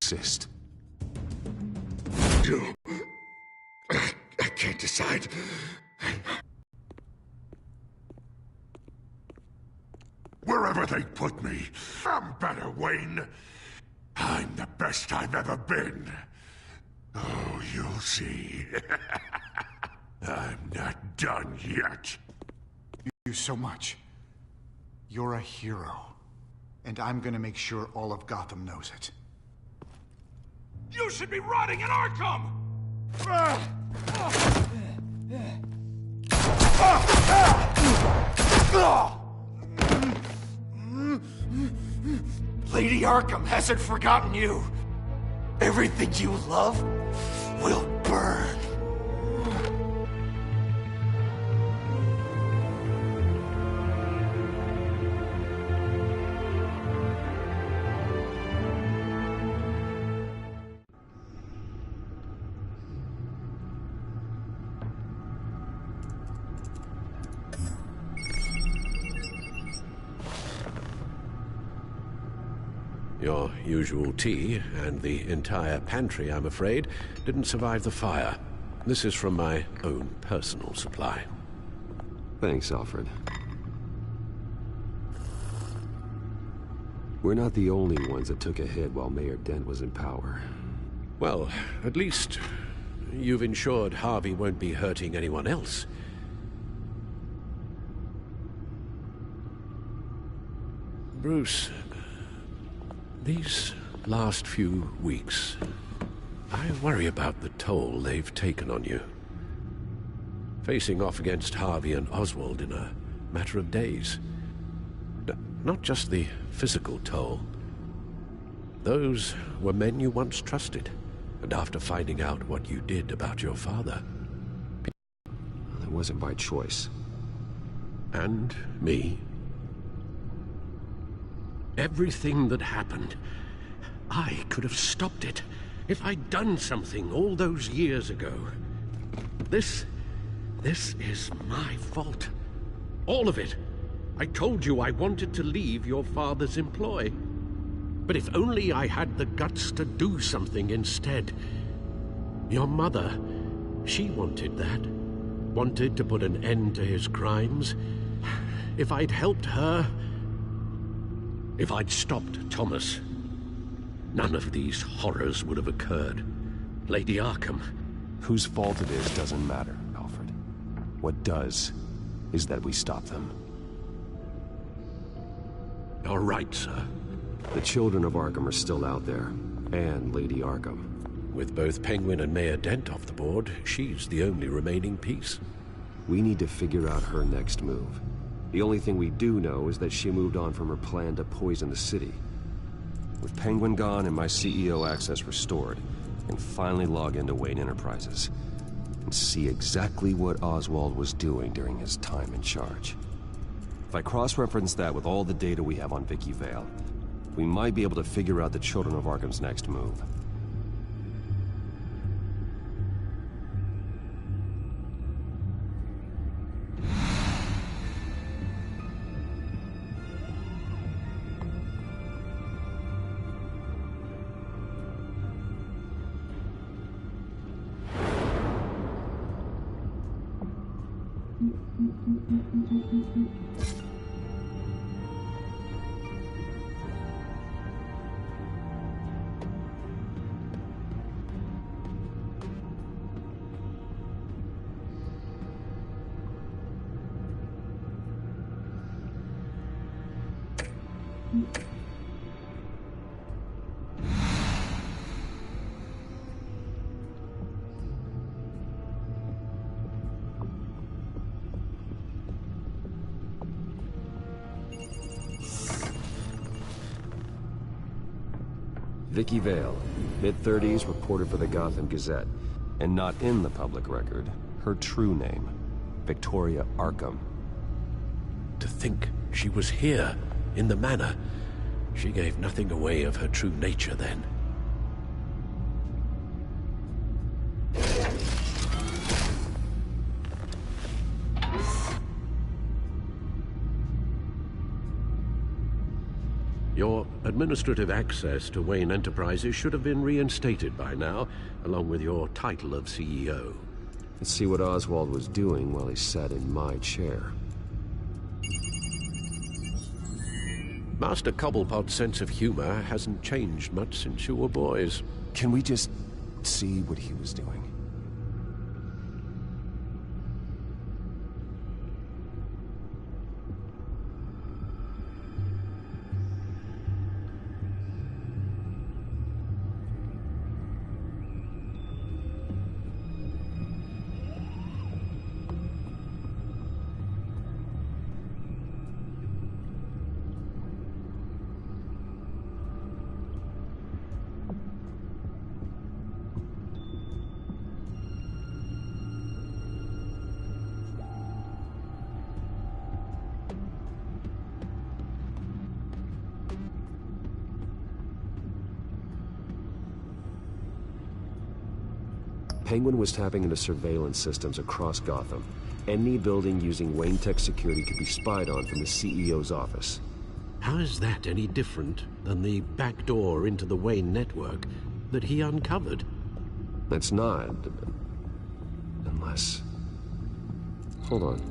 Assist. I can't decide. Wherever they put me, I'm better, Wayne. I'm the best I've ever been. Oh, you'll see. I'm not done yet. Thank you so much. You're a hero. And I'm gonna make sure all of Gotham knows it. You should be rotting in Arkham! Lady Arkham hasn't forgotten you. Everything you love will burn. Your usual tea and the entire pantry, I'm afraid, didn't survive the fire. This is from my own personal supply. Thanks, Alfred. We're not the only ones that took a hit while Mayor Dent was in power. Well, at least you've ensured Harvey won't be hurting anyone else. Bruce, these last few weeks, I worry about the toll they've taken on you. Facing off against Harvey and Oswald in a matter of days. Not just the physical toll. Those were men you once trusted, and after finding out what you did about your father... It wasn't by choice. And me. Everything that happened, I could have stopped it if I'd done something all those years ago. This is my fault. All of it. I told you I wanted to leave your father's employ. But if only I had the guts to do something instead. Your mother, she wanted that. Wanted to put an end to his crimes. If I'd helped her... If I'd stopped Thomas, none of these horrors would have occurred. Lady Arkham. Whose fault it is doesn't matter, Alfred. What does is that we stop them. All right, sir. The children of Arkham are still out there, and Lady Arkham. With both Penguin and Mayor Dent off the board, she's the only remaining piece. We need to figure out her next move. The only thing we do know is that she moved on from her plan to poison the city. With Penguin gone and my CEO access restored, I can finally log into Wayne Enterprises and see exactly what Oswald was doing during his time in charge. If I cross-reference that with all the data we have on Vicky Vale, we might be able to figure out the Children of Arkham's next move. Vicky Vale, mid-30s, reported for the Gotham Gazette, and not in the public record, her true name, Victoria Arkham. To think she was here, in the manor. She gave nothing away of her true nature then. Your Administrative access to Wayne Enterprises should have been reinstated by now, along with your title of CEO. Let's see what Oswald was doing while he sat in my chair. Master Cobblepot's sense of humor hasn't changed much since you were boys. Can we just see what he was doing? Penguin was tapping into surveillance systems across Gotham. Any building using Wayne Tech security could be spied on from the CEO's office. How is that any different than the back door into the Wayne network that he uncovered? That's not. Unless... Hold on.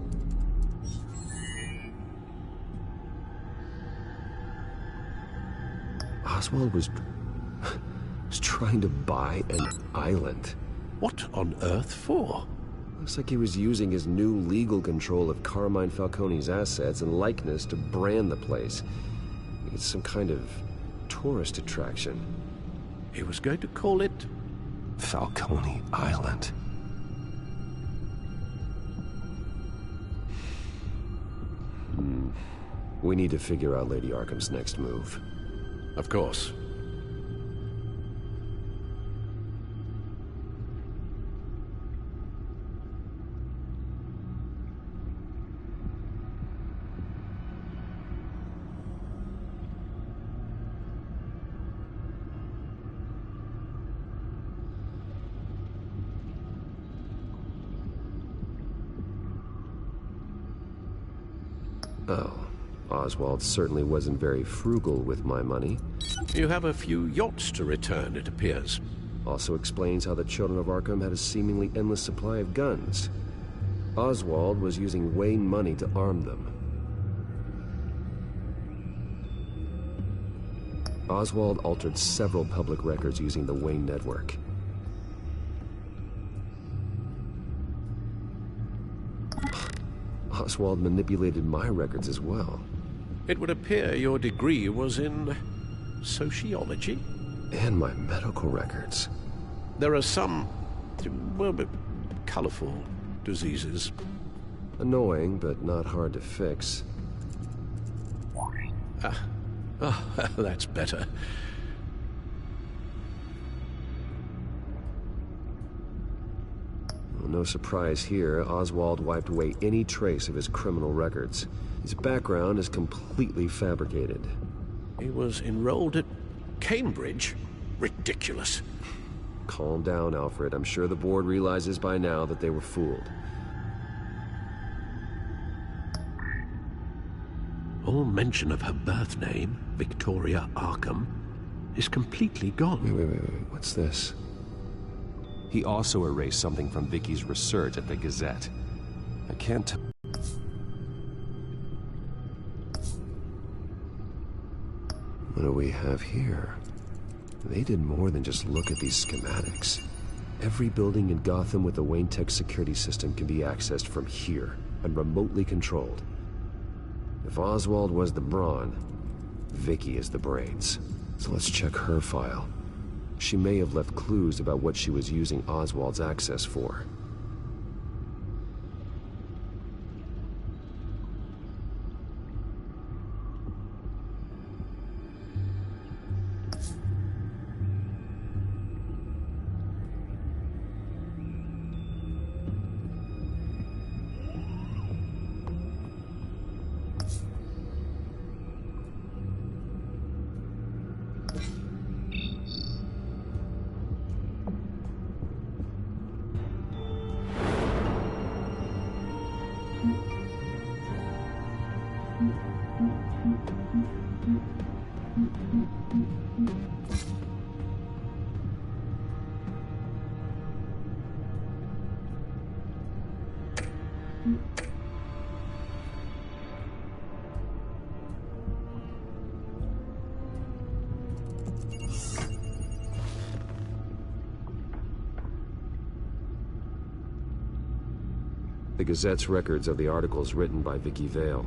Oswald was trying to buy an island. What on earth for? Looks like he was using his new legal control of Carmine Falcone's assets and likeness to brand the place. It's some kind of tourist attraction. He was going to call it Falcone Island. We need to figure out Lady Arkham's next move. Of course. Oh, Oswald certainly wasn't very frugal with my money. You have a few yachts to return, it appears. Also explains how the children of Arkham had a seemingly endless supply of guns. Oswald was using Wayne money to arm them. Oswald altered several public records using the Wayne network. Oswald manipulated my records as well. It would appear your degree was in sociology? And my medical records. There are some, well, colorful diseases. Annoying, but not hard to fix. Oh, that's better. Well, no surprise here, Oswald wiped away any trace of his criminal records. His background is completely fabricated. He was enrolled at Cambridge? Ridiculous. Calm down, Alfred. I'm sure the board realizes by now that they were fooled. All mention of her birth name, Victoria Arkham, is completely gone. Wait. What's this? He also erased something from Vicky's research at the Gazette. I can't tell. What do we have here? They did more than just look at these schematics. Every building in Gotham with the Wayne Tech security system can be accessed from here and remotely controlled. If Oswald was the brawn, Vicky is the brains. So let's check her file. She may have left clues about what she was using Oswald's access for. The Gazette's records of the articles written by Vicky Vale.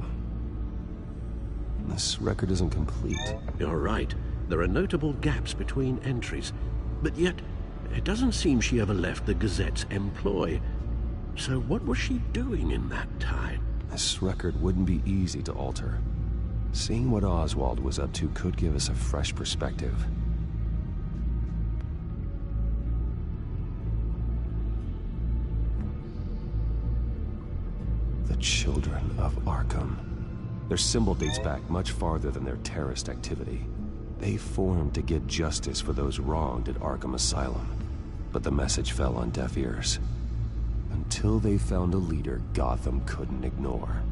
This record isn't complete. You're right. There are notable gaps between entries. But yet, it doesn't seem she ever left the Gazette's employ. So what was she doing in that time? This record wouldn't be easy to alter. Seeing what Oswald was up to could give us a fresh perspective. The Children of Arkham. Their symbol dates back much farther than their terrorist activity. They formed to get justice for those wronged at Arkham Asylum. But the message fell on deaf ears. Until they found a leader Gotham couldn't ignore.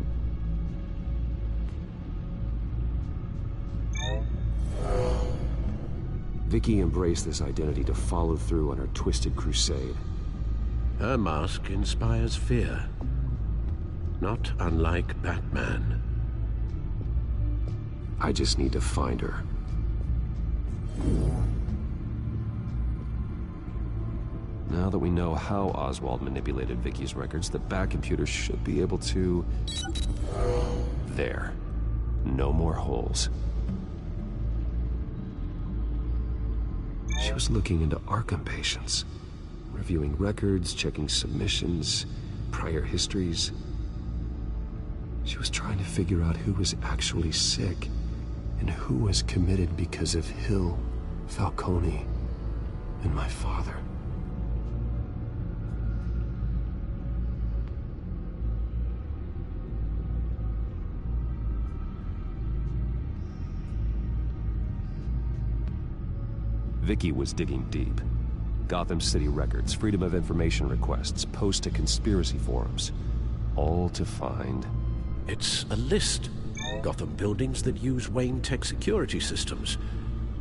Vicky embraced this identity to follow through on her twisted crusade. Her mask inspires fear. Not unlike Batman. I just need to find her. Now that we know how Oswald manipulated Vicky's records, the Batcomputer should be able to... There. No more holes. She was looking into Arkham patients, reviewing records, checking submissions, prior histories. She was trying to figure out who was actually sick and who was committed because of Hill, Falcone, and my father. Vicky was digging deep. Gotham City records, Freedom of Information requests, posts to conspiracy forums. All to find... It's a list. Gotham buildings that use Wayne Tech security systems.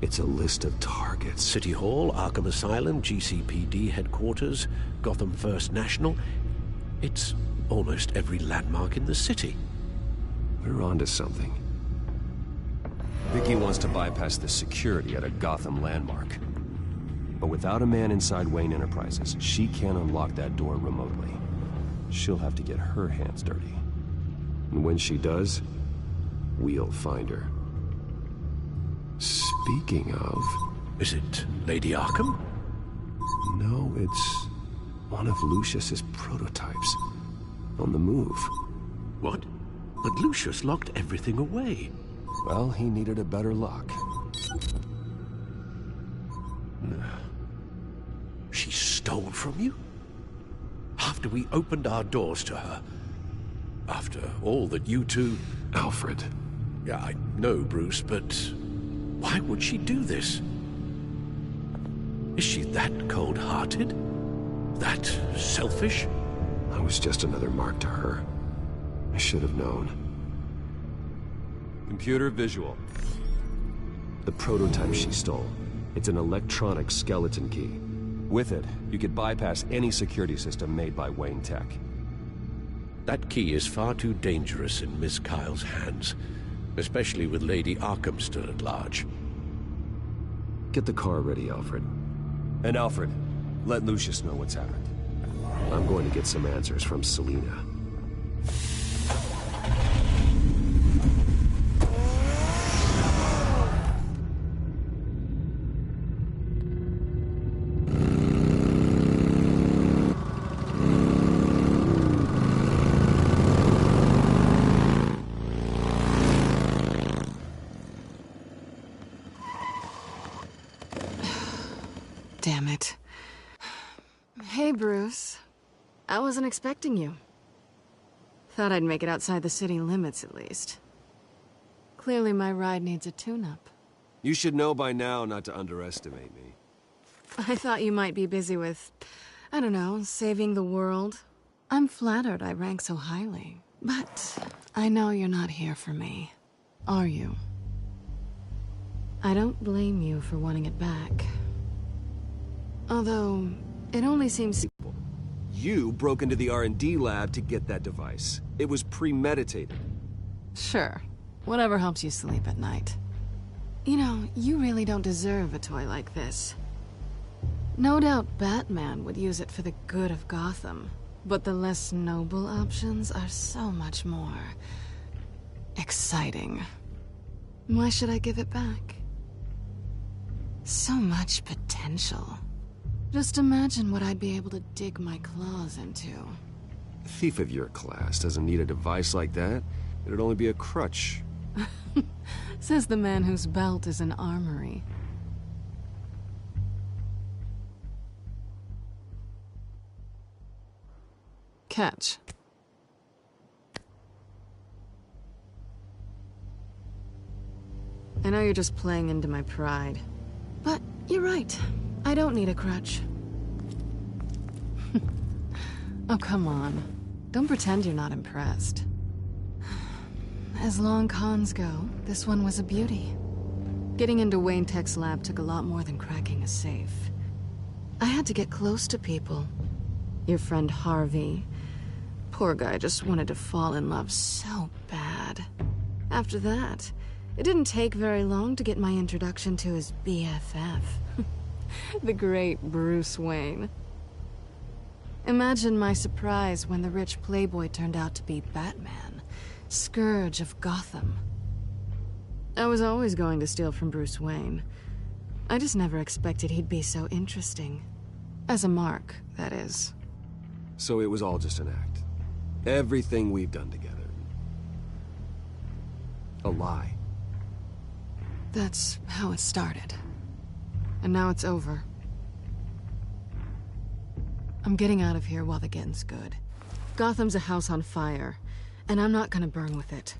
It's a list of targets. City Hall, Arkham Asylum, GCPD headquarters, Gotham First National. It's almost every landmark in the city. We're onto something. Vicky wants to bypass the security at a Gotham landmark. But without a man inside Wayne Enterprises, she can't unlock that door remotely. She'll have to get her hands dirty. And when she does, we'll find her. Speaking of... Is it Lady Arkham? No, it's one of Lucius's prototypes. On the move. What? But Lucius locked everything away. Well, he needed a better lock. She stole from you? After we opened our doors to her? After all that you two... Alfred. Yeah, I know, Bruce, but why would she do this? Is she that cold-hearted? That selfish? I was just another mark to her. I should have known. Computer visual. The prototype she stole. It's an electronic skeleton key. With it, you could bypass any security system made by Wayne Tech. That key is far too dangerous in Miss Kyle's hands, especially with Lady Arkham still at large. Get the car ready, Alfred. And Alfred, let Lucius know what's happened. I'm going to get some answers from Selina. Damn it. Hey, Bruce. I wasn't expecting you. Thought I'd make it outside the city limits, at least. Clearly my ride needs a tune-up. You should know by now not to underestimate me. I thought you might be busy with, I don't know, saving the world. I'm flattered I rank so highly. But I know you're not here for me, are you? I don't blame you for wanting it back. Although, it only seems... You broke into the R&D lab to get that device. It was premeditated. Sure. Whatever helps you sleep at night. You know, you really don't deserve a toy like this. No doubt Batman would use it for the good of Gotham. But the less noble options are so much more exciting. Why should I give it back? So much potential. Just imagine what I'd be able to dig my claws into. A thief of your class doesn't need a device like that. It'd only be a crutch. Says the man whose belt is an armory. Catch. I know you're just playing into my pride. But you're right. I don't need a crutch. Oh, come on. Don't pretend you're not impressed. As long cons go, this one was a beauty. Getting into Wayne Tech's lab took a lot more than cracking a safe. I had to get close to people. Your friend Harvey. Poor guy just wanted to fall in love so bad. After that, it didn't take very long to get my introduction to his BFF. The great Bruce Wayne. Imagine my surprise when the rich playboy turned out to be Batman, Scourge of Gotham. I was always going to steal from Bruce Wayne. I just never expected he'd be so interesting. As a mark, that is. So it was all just an act. Everything we've done together. A lie. That's how it started. And now it's over. I'm getting out of here while the getting's good. Gotham's a house on fire, and I'm not gonna burn with it.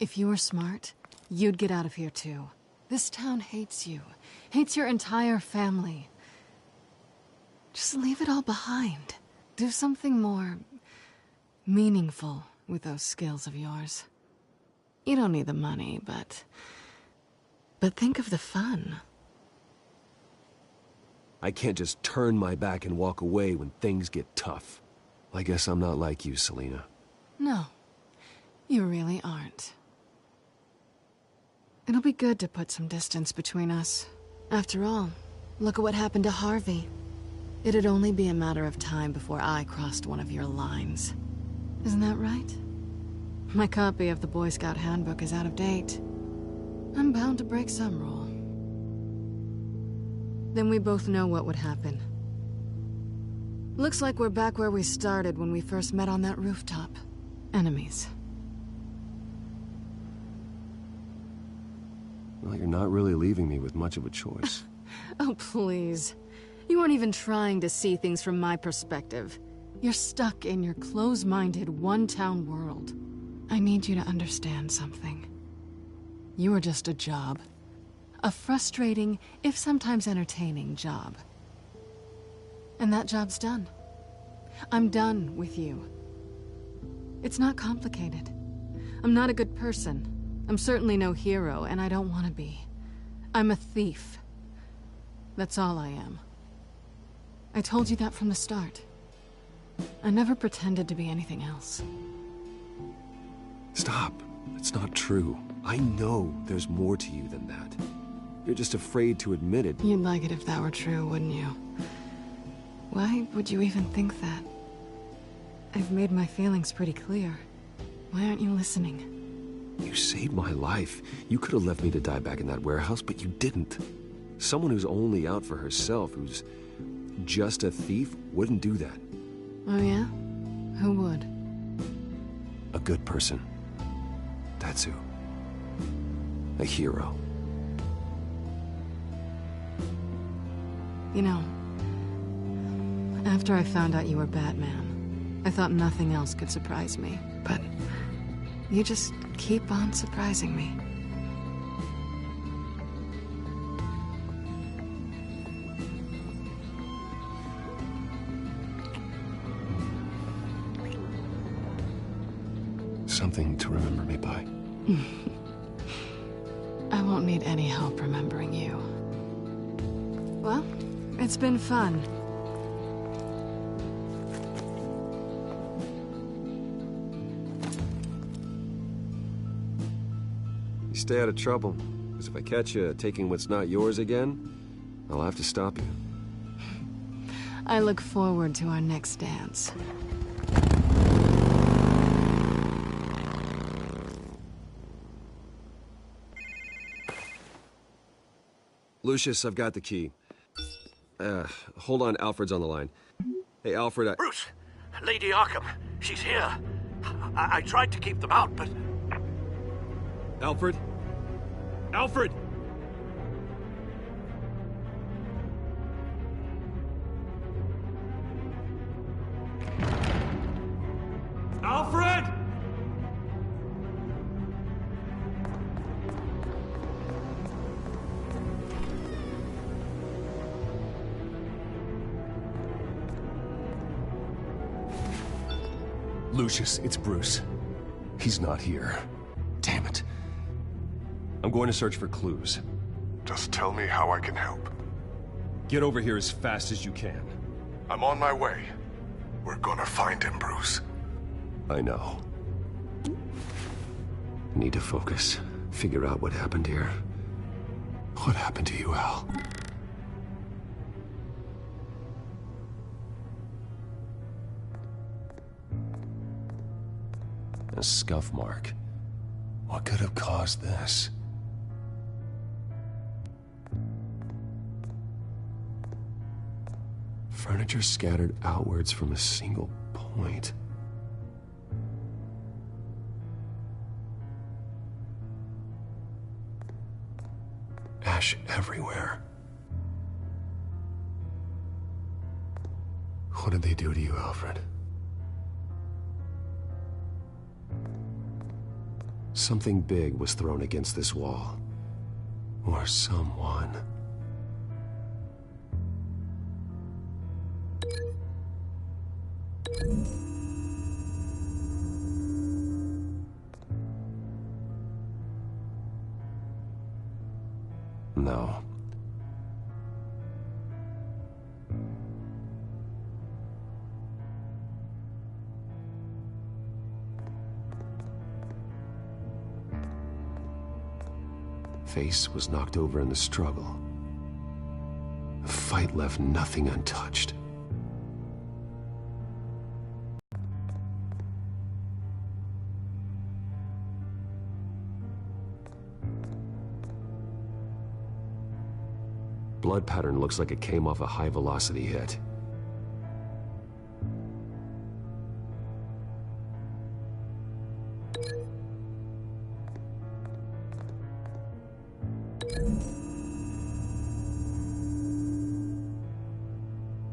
If you were smart, you'd get out of here too. This town hates you. Hates your entire family. Just leave it all behind. Do something more meaningful with those skills of yours. You don't need the money, but think of the fun. I can't just turn my back and walk away when things get tough. I guess I'm not like you, Selina. No, you really aren't. It'll be good to put some distance between us. After all, look at what happened to Harvey. It'd only be a matter of time before I crossed one of your lines. Isn't that right? My copy of the Boy Scout Handbook is out of date. I'm bound to break some rule. Then we both know what would happen. Looks like we're back where we started when we first met on that rooftop. Enemies. Well, you're not really leaving me with much of a choice. Oh, please. You aren't even trying to see things from my perspective. You're stuck in your close-minded, one-town world. I need you to understand something. You are just a job. A frustrating, if sometimes entertaining, job. And that job's done. I'm done with you. It's not complicated. I'm not a good person. I'm certainly no hero, and I don't want to be. I'm a thief. That's all I am. I told you that from the start. I never pretended to be anything else. Stop. It's not true. I know there's more to you than that. You're just afraid to admit it. You'd like it if that were true, wouldn't you? Why would you even think that? I've made my feelings pretty clear. Why aren't you listening? You saved my life. You could have left me to die back in that warehouse, but you didn't. Someone who's only out for herself, who's just a thief, wouldn't do that. Oh yeah? Who would? A good person. That's who. A hero. You know, after I found out you were Batman, I thought nothing else could surprise me. But you just keep on surprising me. Something to remember me by. I won't need any help remembering you. Well, it's been fun. You stay out of trouble, because if I catch you taking what's not yours again, I'll have to stop you. I look forward to our next dance. Lucius, I've got the key. Hold on, Alfred's on the line. Hey, Alfred, Bruce! Lady Arkham, she's here. I tried to keep them out, but... Alfred? Alfred! Alfred! Lucius, it's Bruce. He's not here. Damn it. I'm going to search for clues. Just tell me how I can help. Get over here as fast as you can. I'm on my way. We're gonna find him, Bruce. I know. Need to focus. Figure out what happened here. What happened to you, Al? A scuff mark. What could have caused this? Furniture scattered outwards from a single point. Ash everywhere. What did they do to you, Alfred? Something big was thrown against this wall. Or someone. No. Face was knocked over in the struggle. The fight left nothing untouched. Blood pattern looks like it came off a high-velocity hit.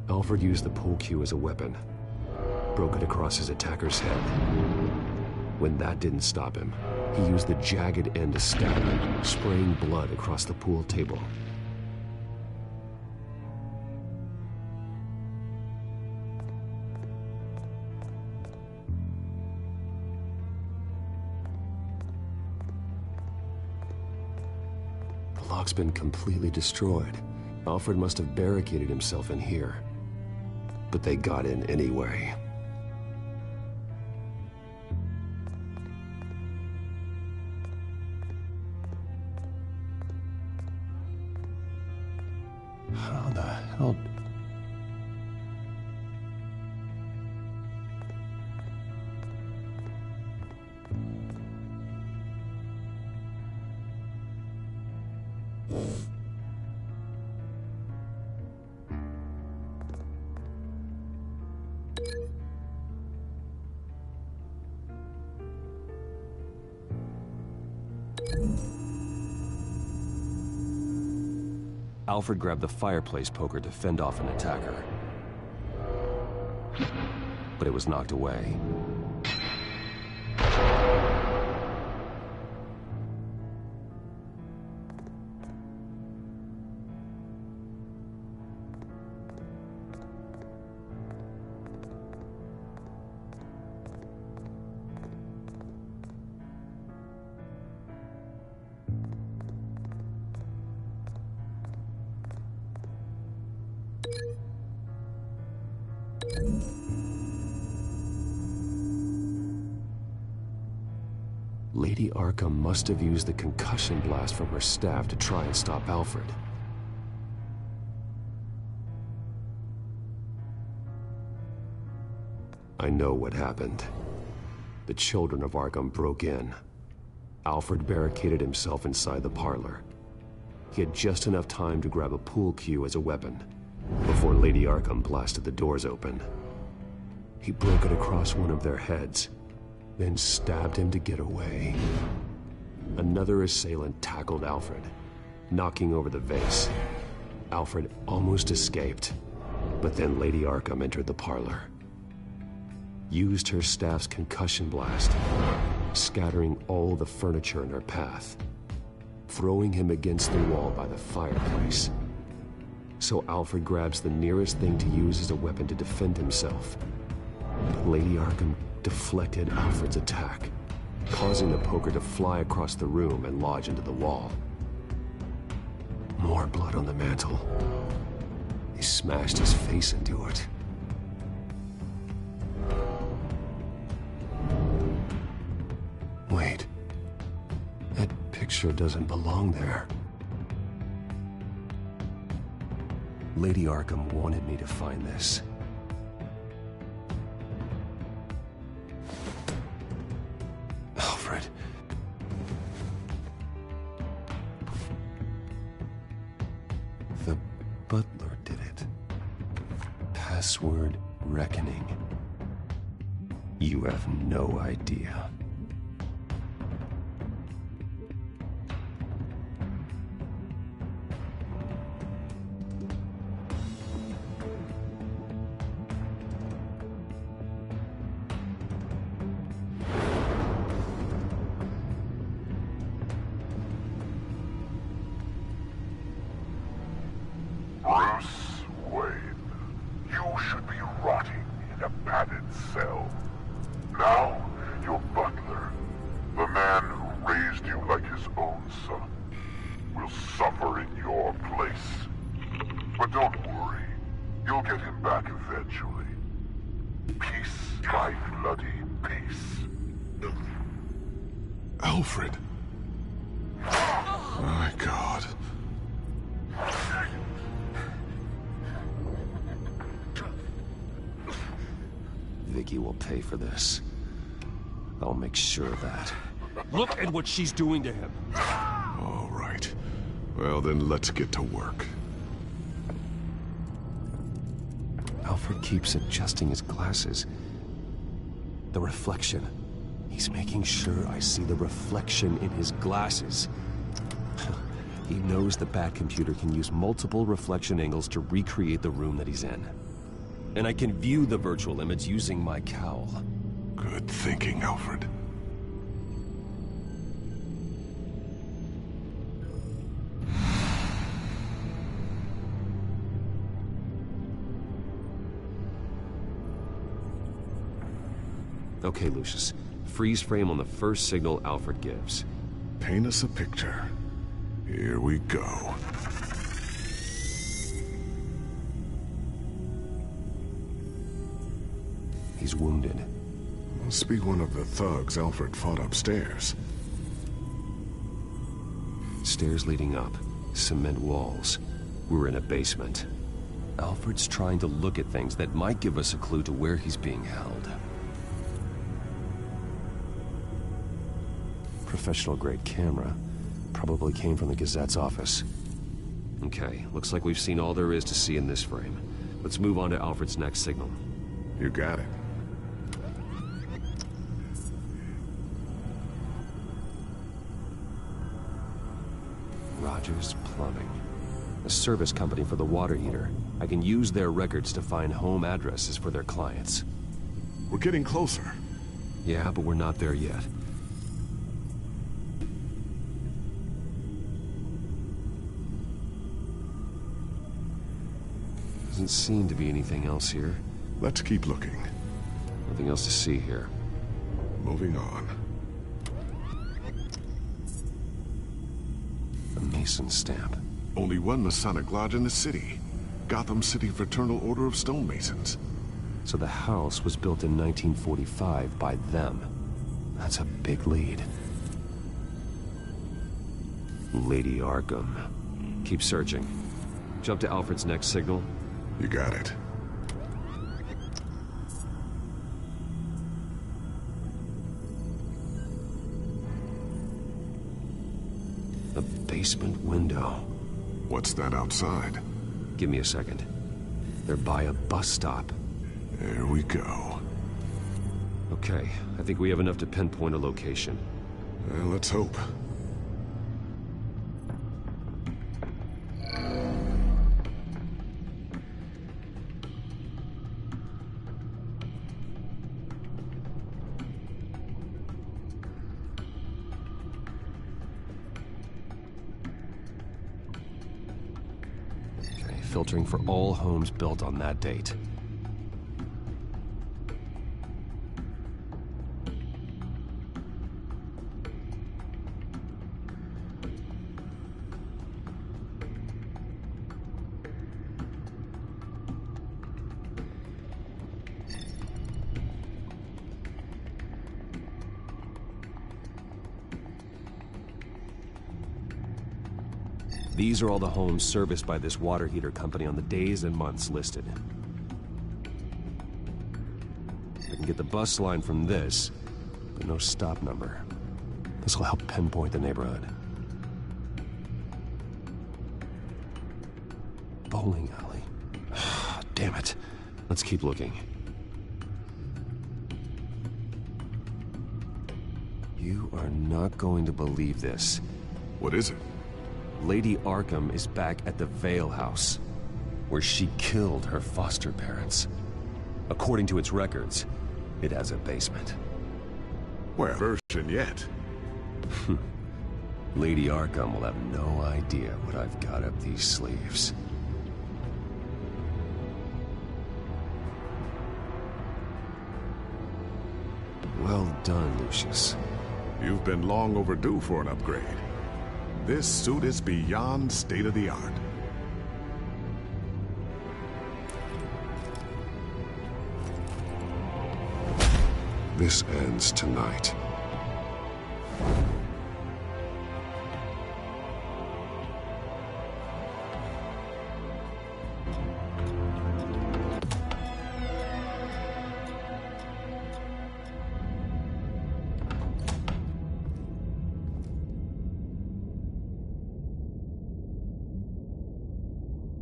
Alfred used the pull cue as a weapon. Broke it across his attacker's head. When that didn't stop him, he used the jagged end to stab him, spraying blood across the pool table. The lock's been completely destroyed. Alfred must have barricaded himself in here. But they got in anyway. How the hell... Alfred grabbed the fireplace poker to fend off an attacker. But it was knocked away. Lady Arkham must have used the concussion blast from her staff to try and stop Alfred. I know what happened. The children of Arkham broke in. Alfred barricaded himself inside the parlor. He had just enough time to grab a pool cue as a weapon before Lady Arkham blasted the doors open. He broke it across one of their heads, then stabbed him to get away. Another assailant tackled Alfred, knocking over the vase. Alfred almost escaped, but then Lady Arkham entered the parlor. Used her staff's concussion blast, scattering all the furniture in her path, throwing him against the wall by the fireplace. So Alfred grabs the nearest thing to use as a weapon to defend himself. But Lady Arkham deflected Alfred's attack, causing the poker to fly across the room and lodge into the wall. More blood on the mantel. He smashed his face into it. Wait. That picture doesn't belong there. Lady Arkham wanted me to find this. Alfred. The butler did it. Password reckoning. You have no idea. Alfred. My God. Vicky will pay for this. I'll make sure of that. Look at what she's doing to him. All right. Well, then let's get to work. Alfred keeps adjusting his glasses. The reflection. He's making sure I see the reflection in his glasses. He knows the Batcomputer can use multiple reflection angles to recreate the room that he's in. And I can view the virtual image using my cowl. Good thinking, Alfred. Okay, Lucius. Freeze frame on the first signal Alfred gives. Paint us a picture. Here we go. He's wounded. Must be one of the thugs Alfred fought upstairs. Stairs leading up. Cement walls. We're in a basement. Alfred's trying to look at things that might give us a clue to where he's being held. Professional-grade camera. Probably came from the Gazette's office. Okay, looks like we've seen all there is to see in this frame. Let's move on to Alfred's next signal. You got it. Rogers Plumbing. A service company for the water heater. I can use their records to find home addresses for their clients. We're getting closer. Yeah, but we're not there yet. Doesn't seem to be anything else here. Let's keep looking. Nothing else to see here. Moving on. A Mason stamp. Only one Masonic lodge in the city. Gotham City Fraternal Order of Stonemasons. So the house was built in 1945 by them. That's a big lead. Lady Arkham. Keep searching. Jump to Alfred's next signal. You got it. The basement window. What's that outside? Give me a second. They're by a bus stop. There we go. Okay, I think we have enough to pinpoint a location. Well, let's hope. Okay, filtering for all homes built on that date. These are all the homes serviced by this water heater company on the days and months listed. I can get the bus line from this, but no stop number. This will help pinpoint the neighborhood. Bowling alley. Damn it. Let's keep looking. You are not going to believe this. What is it? Lady Arkham is back at the Vale House, where she killed her foster parents. According to its records, it has a basement. Well, version yet. Lady Arkham will have no idea what I've got up these sleeves. Well done, Lucius. You've been long overdue for an upgrade. This suit is beyond state-of-the-art. This ends tonight.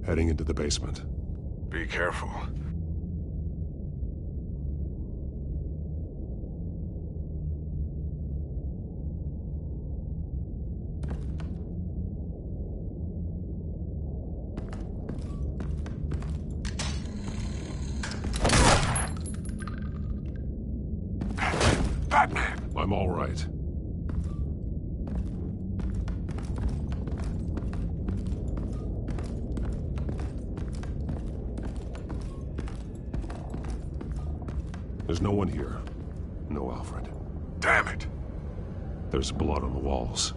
Heading into the basement. Be careful. Batman! I'm all right. There's no one here. No Alfred. Damn it! There's blood on the walls.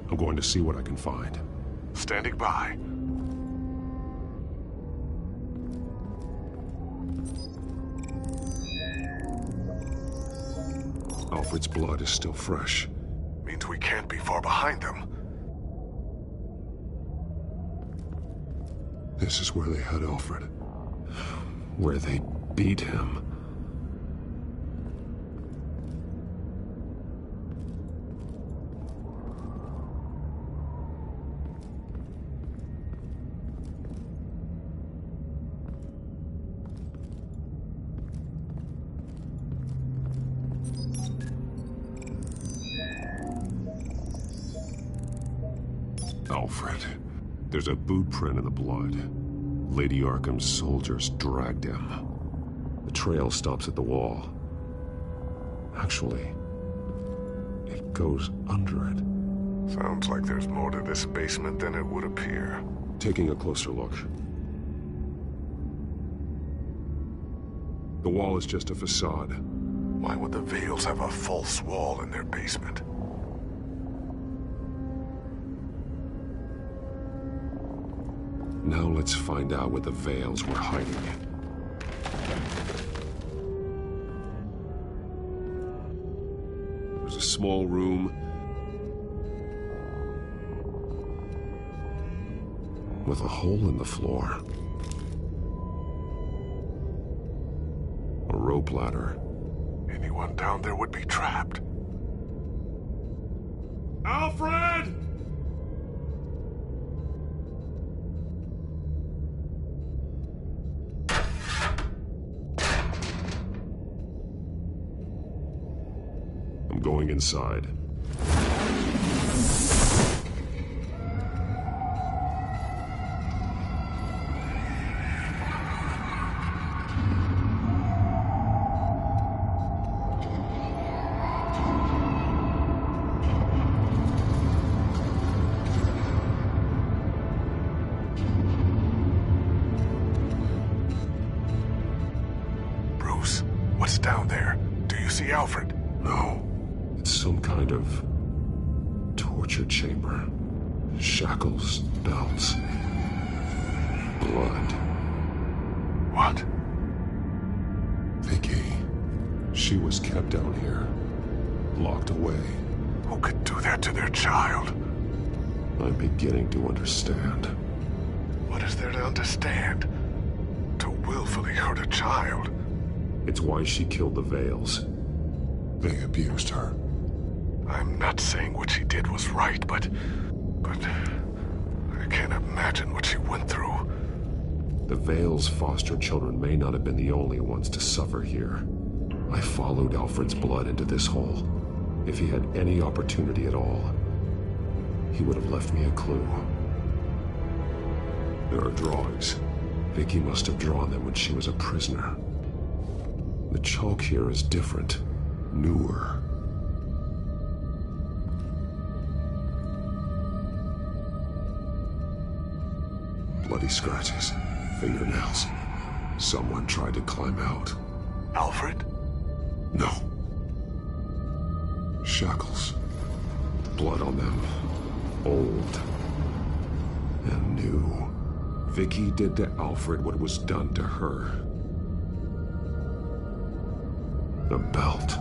I'm going to see what I can find. Standing by. Alfred's blood is still fresh. Means we can't be far behind them. This is where they had Alfred. Where they beat him. Alfred. There's a boot print in the blood. Lady Arkham's soldiers dragged him. The trail stops at the wall. Actually, it goes under it. Sounds like there's more to this basement than it would appear. Taking a closer look. The wall is just a facade. Why would the Vales have a false wall in their basement? Now let's find out what the Vales were hiding. There's a small room with a hole in the floor. A rope ladder. Anyone down there would be trapped. Alfred! going inside. What's down there? Do you see Alfred? No. It's some kind of torture chamber. Shackles, belts, blood. What? Vicky. She was kept down here, locked away. Who could do that to their child? I'm beginning to understand. What is there to understand? To willfully hurt a child? It's why she killed the Veils. They abused her. I'm not saying what she did was right, but I can't imagine what she went through. The Veils' foster children may not have been the only ones to suffer here. I followed Alfred's blood into this hole. If he had any opportunity at all, he would have left me a clue. There are drawings. Vicky must have drawn them when she was a prisoner. The chalk here is different, newer. Bloody scratches, fingernails. Someone tried to climb out. Alfred? No. Shackles. Blood on them. Old. And new. Vicky did to Alfred what was done to her. The belt.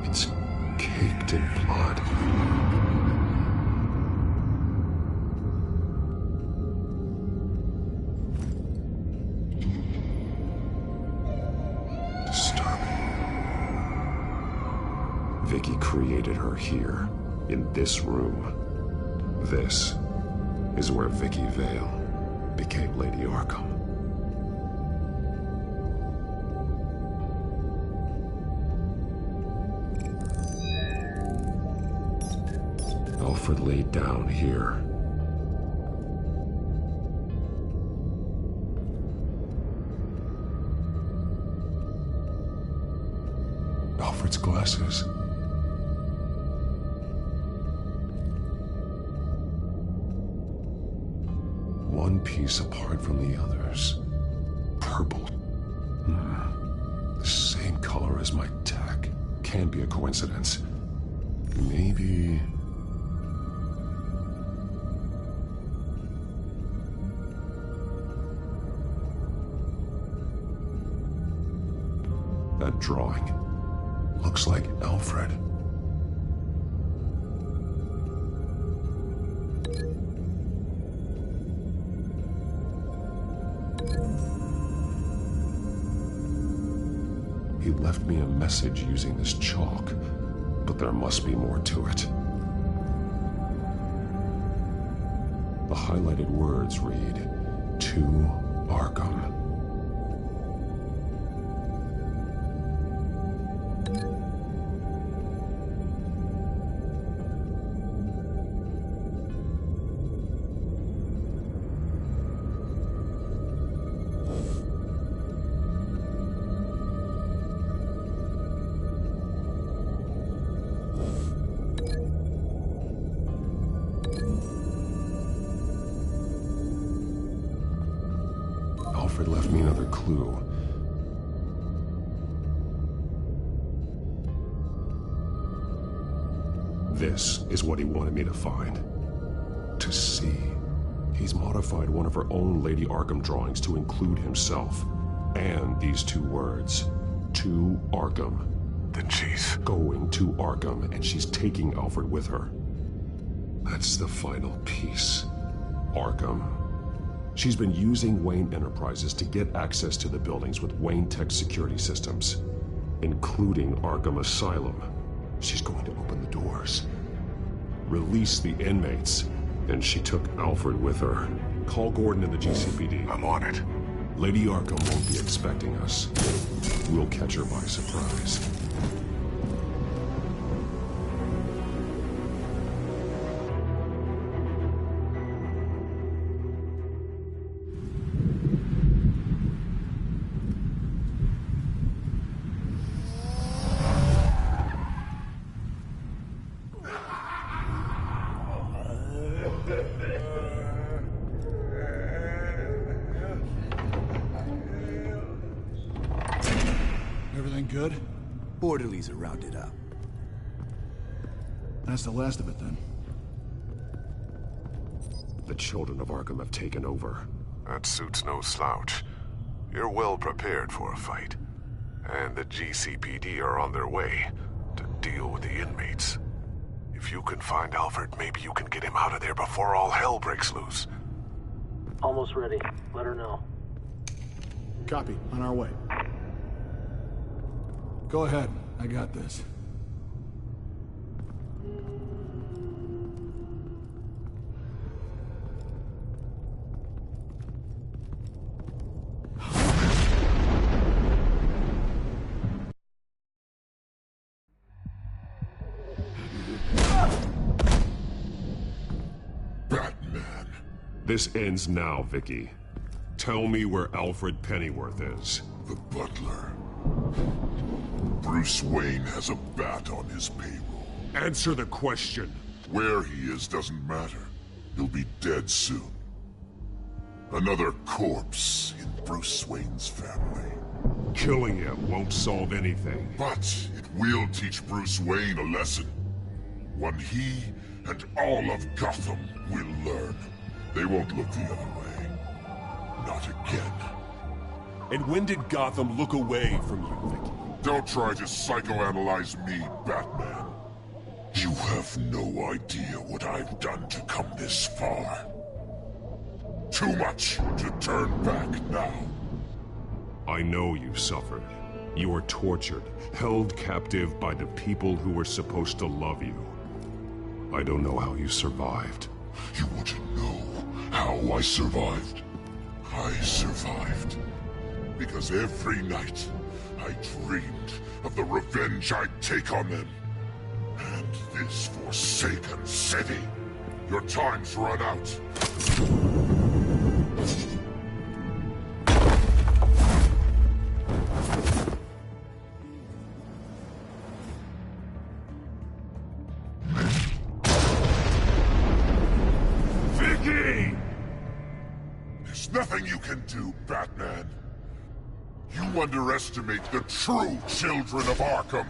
It's caked in blood. Disturbing. Vicky created her here, in this room. This is where Vicky Vale became Lady Arkham. Alfred laid down here. Alfred's glasses. One piece apart from the others. Purple. The same color as my tech. Can't be a coincidence. Maybe... That drawing looks like Alfred. He left me a message using this chalk, but there must be more to it. The highlighted words read, "To Arkham." Alfred left me another clue. This is what he wanted me to find. To see. He's modified one of her own Lady Arkham drawings to include himself. And these two words. To Arkham. Then she's going to Arkham, and she's taking Alfred with her. That's the final piece. Arkham. She's been using Wayne Enterprises to get access to the buildings with Wayne Tech security systems, including Arkham Asylum. She's going to open the doors, release the inmates, and she took Alfred with her. Call Gordon in the GCPD. I'm on it. Lady Arkham won't be expecting us. We'll catch her by surprise. good? Orderlies are rounded up. That's the last of it, then. The children of Arkham have taken over. That suit's no slouch. You're well prepared for a fight. And the GCPD are on their way to deal with the inmates. If you can find Alfred, maybe you can get him out of there before all hell breaks loose. Almost ready. Let her know. Copy. On our way. Go ahead. I got this. Batman. This ends now, Vicky. Tell me where Alfred Pennyworth is. The butler. Bruce Wayne has a bat on his payroll. Answer the question. Where he is doesn't matter. He'll be dead soon. Another corpse in Bruce Wayne's family. Killing him won't solve anything. But it will teach Bruce Wayne a lesson. One he and all of Gotham will learn. They won't look the other way. Not again. And when did Gotham look away from you, Vicky? Don't try to psychoanalyze me, Batman. You have no idea what I've done to come this far. Too much to turn back now. I know you suffered. You were tortured, held captive by the people who were supposed to love you. I don't know how you survived. You want to know how I survived? I survived because every night I dreamed of the revenge I'd take on them. And this forsaken city. Your time's run out. Vicky! There's nothing you can do, Batman. You underestimate the true children of Arkham.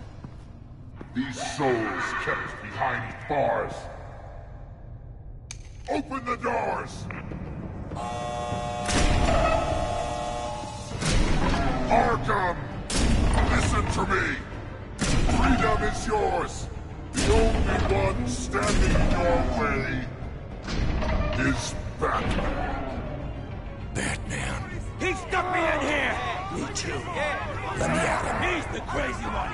These souls kept behind bars. Open the doors! Arkham! Listen to me! Freedom is yours! The only one standing in your way is Batman. Batman. He stuck me in here! Me too. Let me at him. He's the crazy one.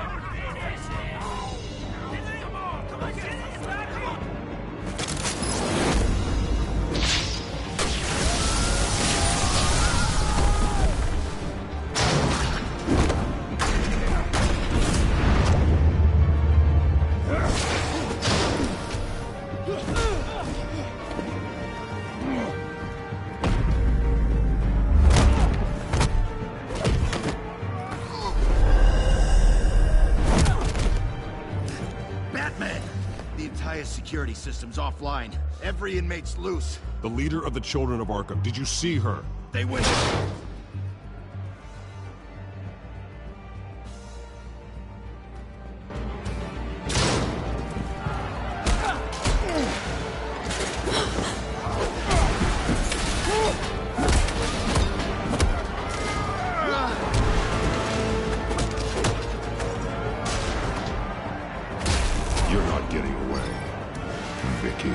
Security system's offline. Every inmate's loose. The leader of the Children of Arkham, did you see her? They went. You're not getting away, Vicky.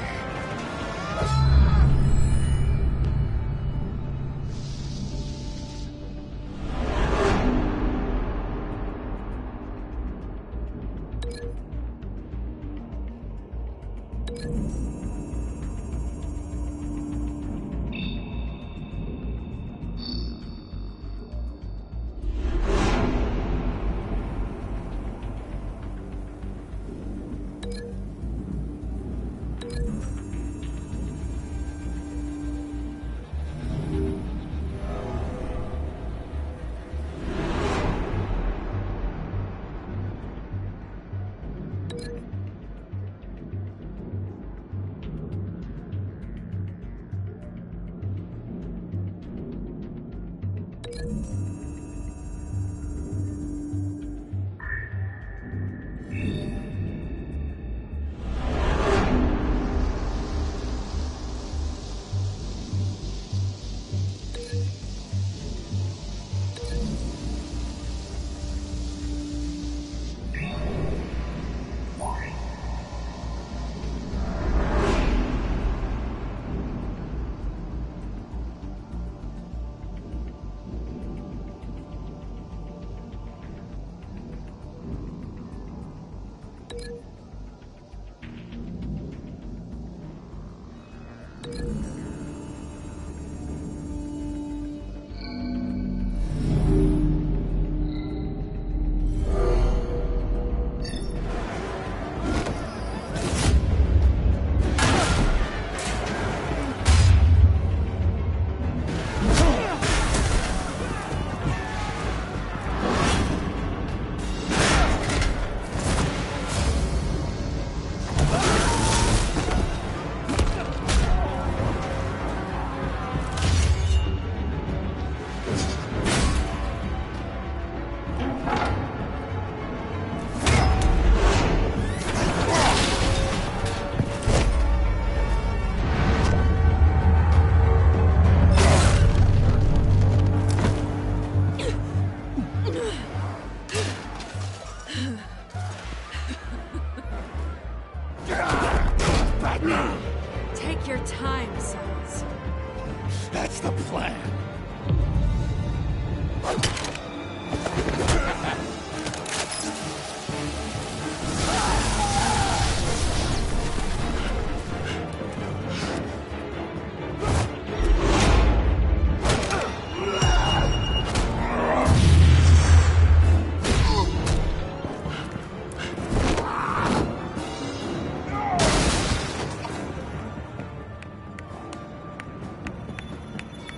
That's the plan.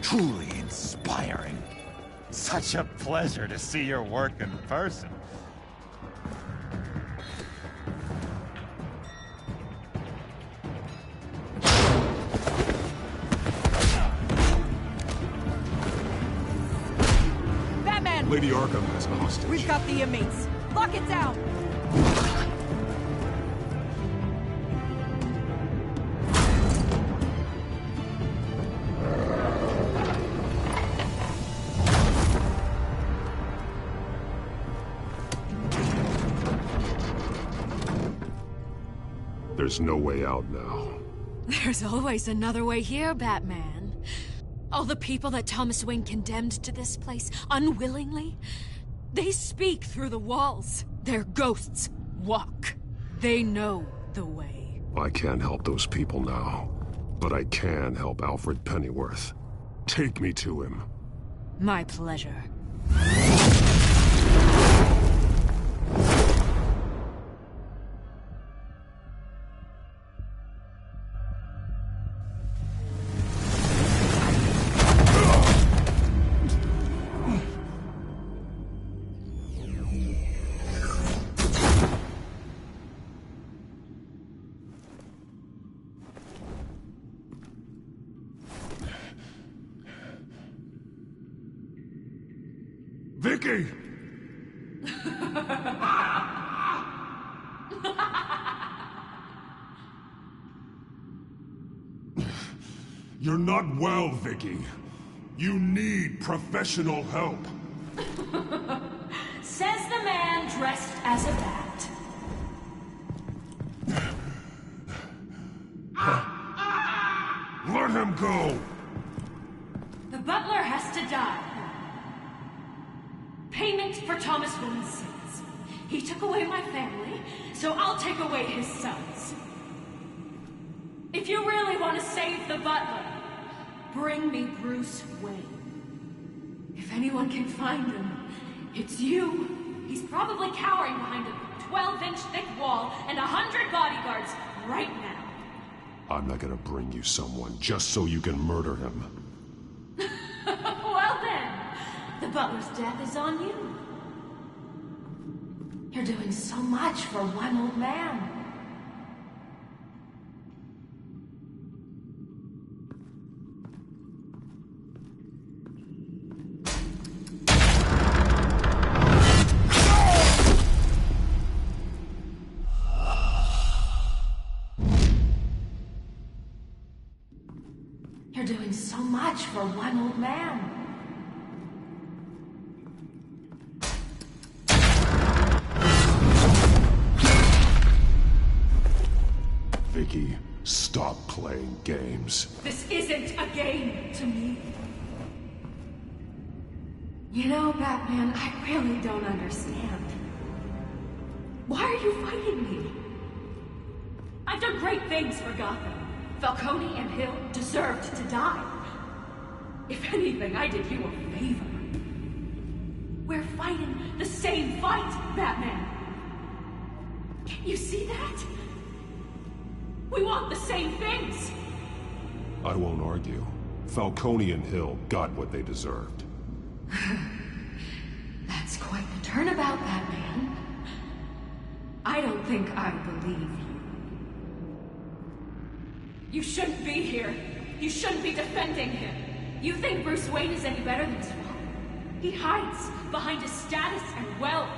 Truly inspiring. Such a pleasure to see your work in person. Batman! Lady Arkham has a hostage. We've got the inmates. Lock it down! There's no way out now. There's always another way here, Batman. All the people that Thomas Wayne condemned to this place unwillingly, they speak through the walls. Their ghosts walk. They know the way. I can't help those people now, but I can help Alfred Pennyworth. Take me to him. My pleasure. Vicky! You're not well, Vicky. You need professional help. Says the man dressed as a bat. Let him go! The butler has to die. Payment for Thomas Wayne's sins. He took away my family, so I'll take away his sons. If you really want to save the butler, bring me Bruce Wayne. If anyone can find him, it's you. He's probably cowering behind a 12-inch thick wall and 100 bodyguards right now. I'm not gonna bring you someone just so you can murder him. Well then, the butler's death is on you. You're doing so much for one old man. You're doing so much for one old man. Vicky, stop playing games. This isn't a game to me. You know, Batman, I really don't understand. Why are you fighting me? I've done great things for Gotham. Falcone and Hill deserved to die. If anything, I did you a favor. We're fighting the same fight, Batman. Can't you see that? We want the same things. I won't argue. Falcone and Hill got what they deserved. That's quite the turnabout, Batman. I don't think I believe you. You shouldn't be here. You shouldn't be defending him. You think Bruce Wayne is any better than his father? He hides behind his status and wealth.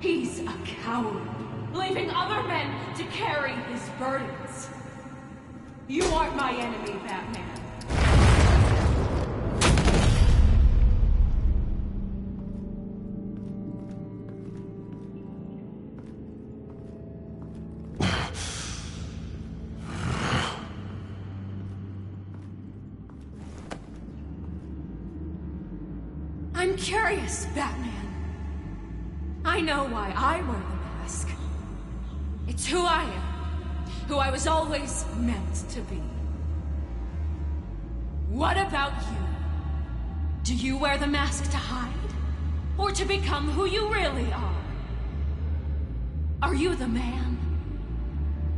He's a coward, leaving other men to carry his burdens. You aren't my enemy, Batman. I'm curious, Batman. I know why I wear the mask. It's who I am. Who I was always meant to be. What about you? Do you wear the mask to hide? Or to become who you really are? Are you the man?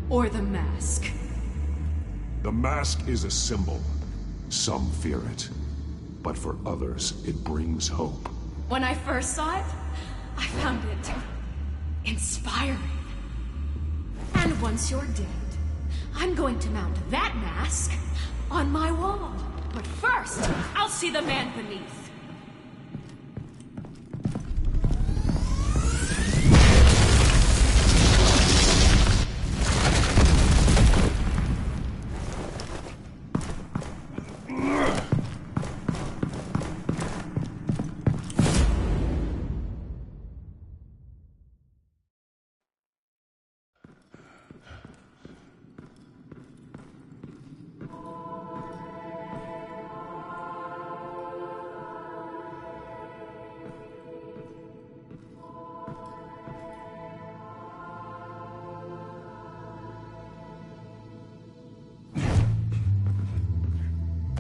Or the mask? The mask is a symbol. Some fear it. But for others, it brings hope. When I first saw it, I found it inspiring. And once you're dead, I'm going to mount that mask on my wall. But first, I'll see the man beneath.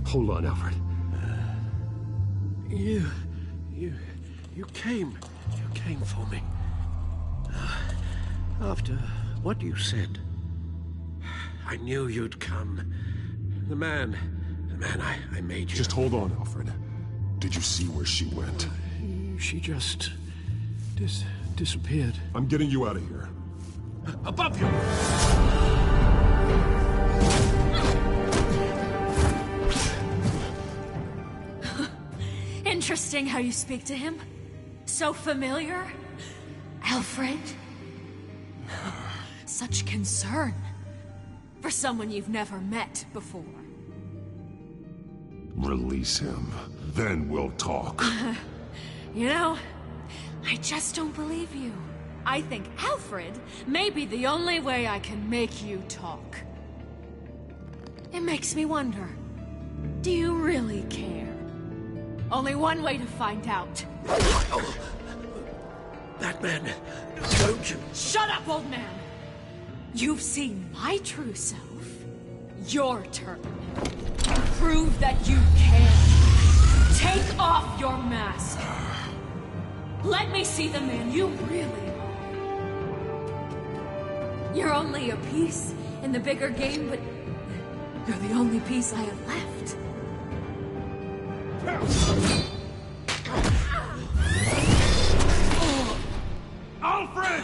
Hold on, Alfred. You came for me. After what you said, I knew you'd come. The man I made you. Just hold on, Alfred. Did you see where she went? She just disappeared. I'm getting you out of here. Above you! Interesting how you speak to him. So familiar. Alfred. Such concern. For someone you've never met before. Release him. Then we'll talk. You know, I just don't believe you. I think Alfred may be the only way I can make you talk. It makes me wonder, do you really care? Only one way to find out. Batman, don't you... Shut up, old man! You've seen my true self. Your turn. Prove that you can. Take off your mask. Let me see the man you really are. You're only a piece in the bigger game, but you're the only piece I have left. Alfred!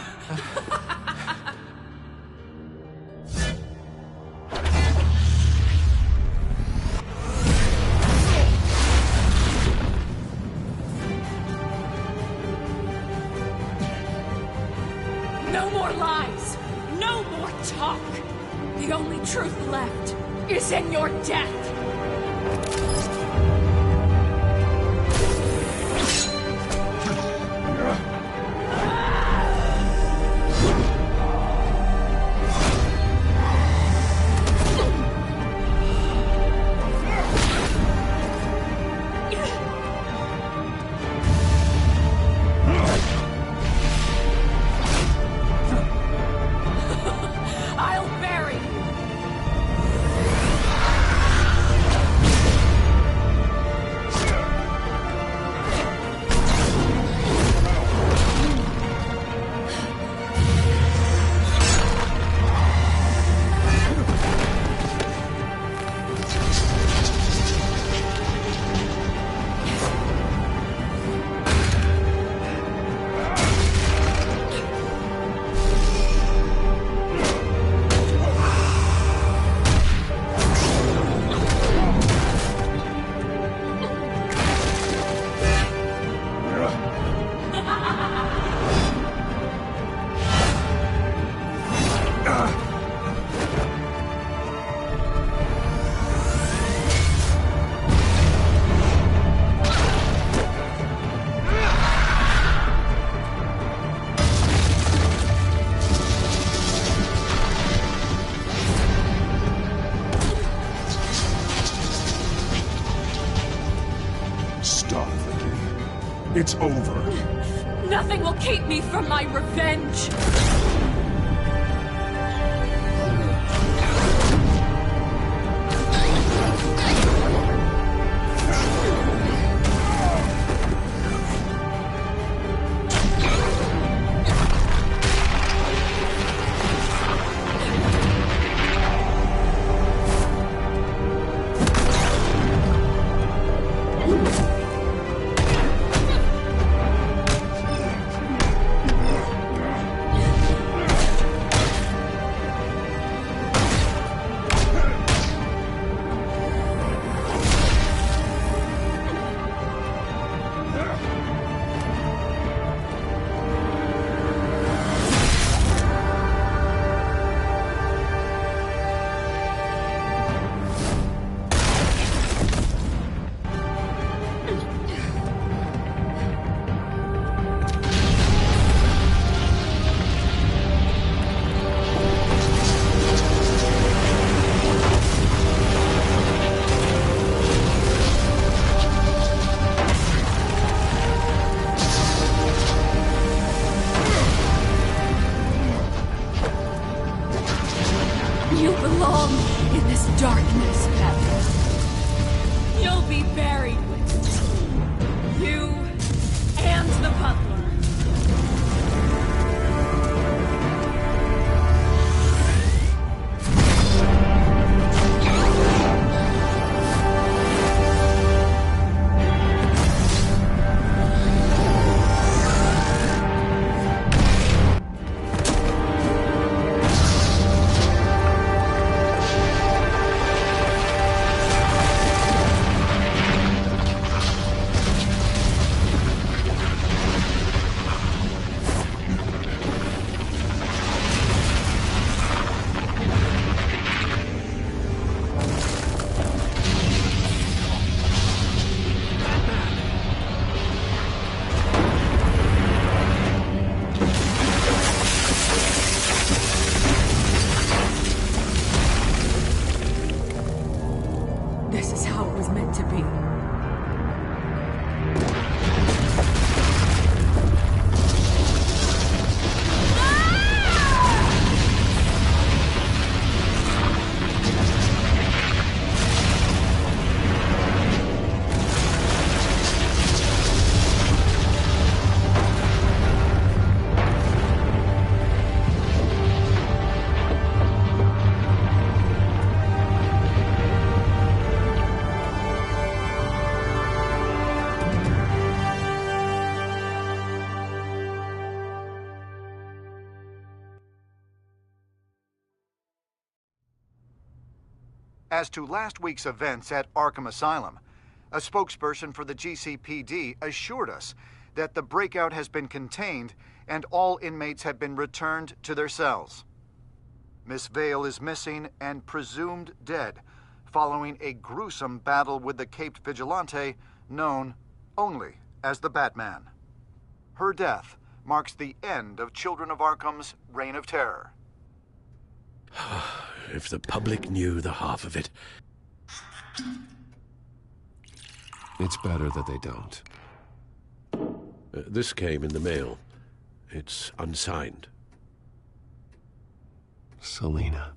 No more lies! No more talk! The only truth left is in your death! It's over. Nothing will keep me from my revenge. You belong in this darkness, Batman. You'll be buried with me. You and the butler. This is how it was meant to be. As to last week's events at Arkham Asylum, a spokesperson for the GCPD assured us that the breakout has been contained and all inmates have been returned to their cells. Miss Vale is missing and presumed dead following a gruesome battle with the caped vigilante known only as the Batman. Her death marks the end of Children of Arkham's reign of terror. If the public knew the half of it. It's better that they don't. This came in the mail. It's unsigned. Selena.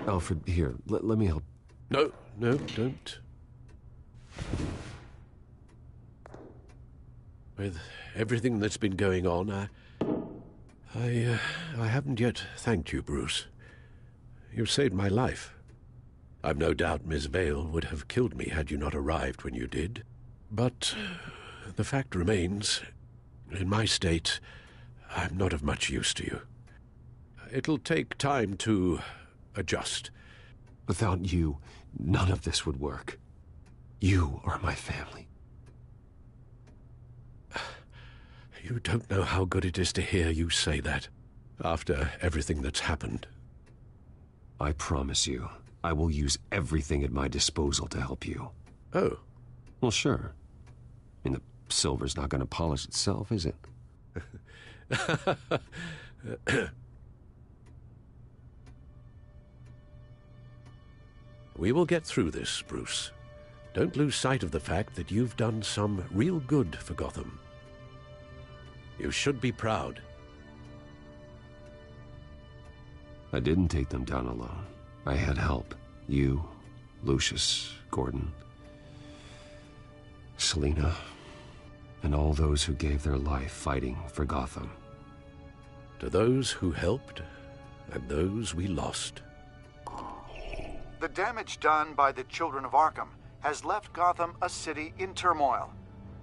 Alfred, here, let me help. No, don't. With everything that's been going on, I haven't yet thanked you, Bruce. You've saved my life. I've no doubt Miss Vale would have killed me had you not arrived when you did. But the fact remains, in my state, I'm not of much use to you. It'll take time to adjust. Without you, none of this would work. You are my family. You don't know how good it is to hear you say that, after everything that's happened. I promise you, I will use everything at my disposal to help you. Oh. Well, sure. I mean, the silver's not going to polish itself, is it? We will get through this, Bruce. Don't lose sight of the fact that you've done some real good for Gotham. You should be proud. I didn't take them down alone. I had help. You, Lucius, Gordon, Selina, and all those who gave their life fighting for Gotham. To those who helped, and those we lost. The damage done by the children of Arkham has left Gotham a city in turmoil.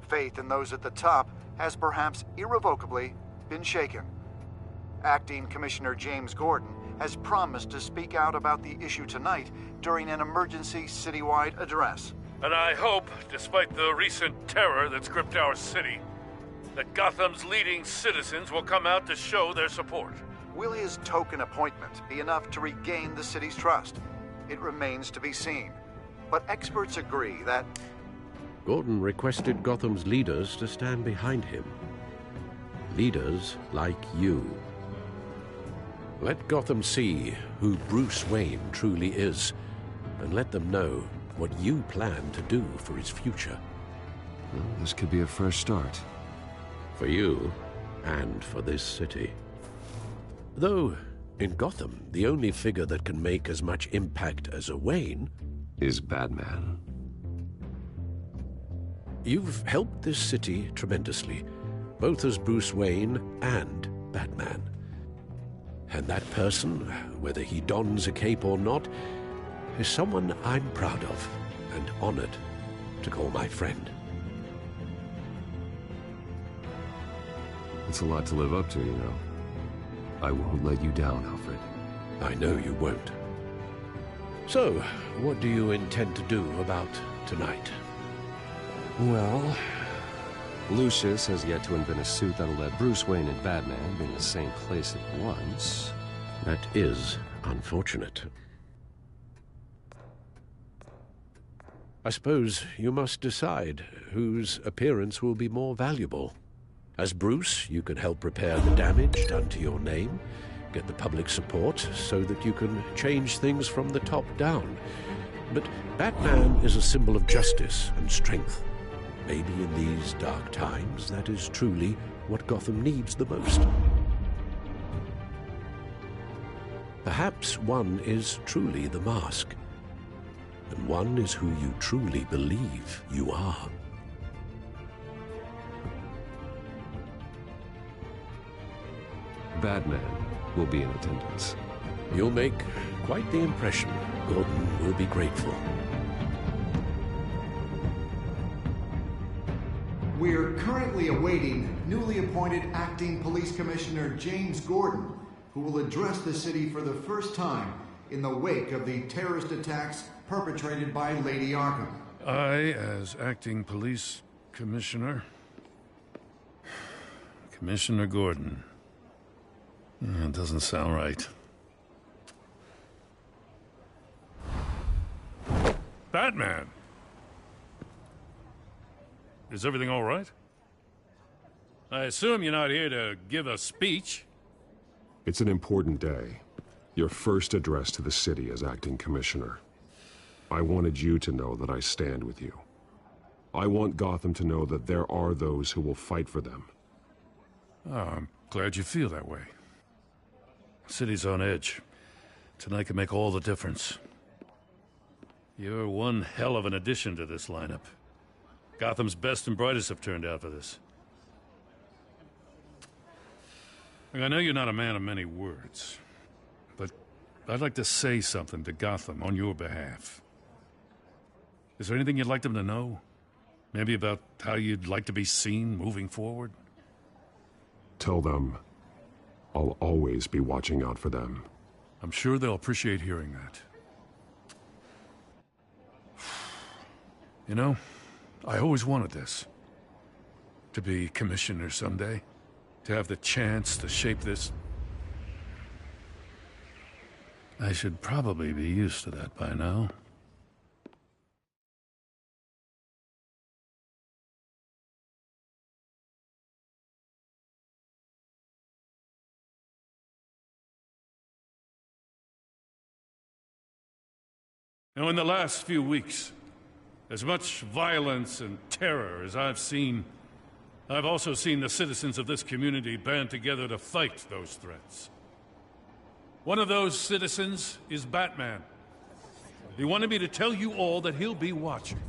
Faith in those at the top has perhaps irrevocably been shaken. Acting Commissioner James Gordon has promised to speak out about the issue tonight during an emergency citywide address. And I hope, despite the recent terror that's gripped our city, that Gotham's leading citizens will come out to show their support. Will his token appointment be enough to regain the city's trust? It remains to be seen. But experts agree that Gordon requested Gotham's leaders to stand behind him. Leaders like you. Let Gotham see who Bruce Wayne truly is, and let them know what you plan to do for his future. Well, this could be a fresh start. For you, and for this city. Though, in Gotham, the only figure that can make as much impact as a Wayne is Batman. You've helped this city tremendously, both as Bruce Wayne and Batman. And that person, whether he dons a cape or not, is someone I'm proud of and honored to call my friend. It's a lot to live up to, you know. I won't let you down, Alfred. I know you won't. So, what do you intend to do about tonight? Well, Lucius has yet to invent a suit that'll let Bruce Wayne and Batman be in the same place at once. That is unfortunate. I suppose you must decide whose appearance will be more valuable. As Bruce, you can help repair the damage done to your name, get the public support so that you can change things from the top down. But Batman is a symbol of justice and strength. Maybe in these dark times, that is truly what Gotham needs the most. Perhaps one is truly the mask, and one is who you truly believe you are. Batman will be in attendance. You'll make quite the impression. Gordon will be grateful. We're currently awaiting newly appointed Acting Police Commissioner James Gordon, who will address the city for the first time in the wake of the terrorist attacks perpetrated by Lady Arkham. I, as Acting Police Commissioner... Commissioner Gordon. It doesn't sound right. Batman! Is everything all right? I assume you're not here to give a speech. It's an important day. Your first address to the city as acting commissioner. I wanted you to know that I stand with you. I want Gotham to know that there are those who will fight for them. Oh, I'm glad you feel that way. The city's on edge. Tonight can make all the difference. You're one hell of an addition to this lineup. Gotham's best and brightest have turned out for this. Look, I know you're not a man of many words, but I'd like to say something to Gotham on your behalf. Is there anything you'd like them to know? Maybe about how you'd like to be seen moving forward? Tell them I'll always be watching out for them. I'm sure they'll appreciate hearing that. You know, I always wanted this. To be commissioner someday. To have the chance to shape this. I should probably be used to that by now. Now, in the last few weeks, as much violence and terror as I've seen, I've also seen the citizens of this community band together to fight those threats. One of those citizens is Batman. He wanted me to tell you all that he'll be watching,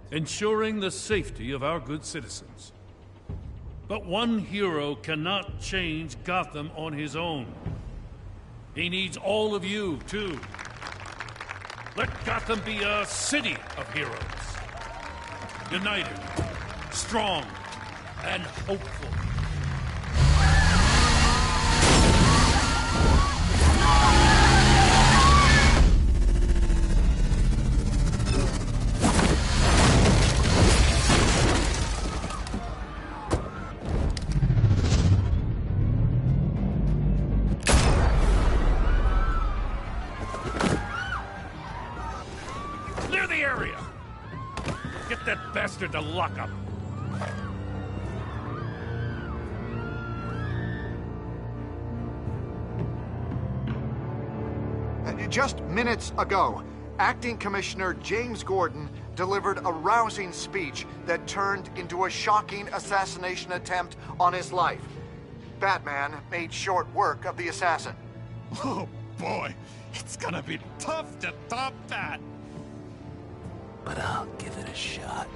ensuring the safety of our good citizens. But one hero cannot change Gotham on his own. He needs all of you, too. Let Gotham be a city of heroes. United, strong, and hopeful. Clear the area! Get that bastard to lock up! Just minutes ago, Acting Commissioner James Gordon delivered a rousing speech that turned into a shocking assassination attempt on his life. Batman made short work of the assassin. Oh boy, it's gonna be tough to top that. But I'll give it a shot.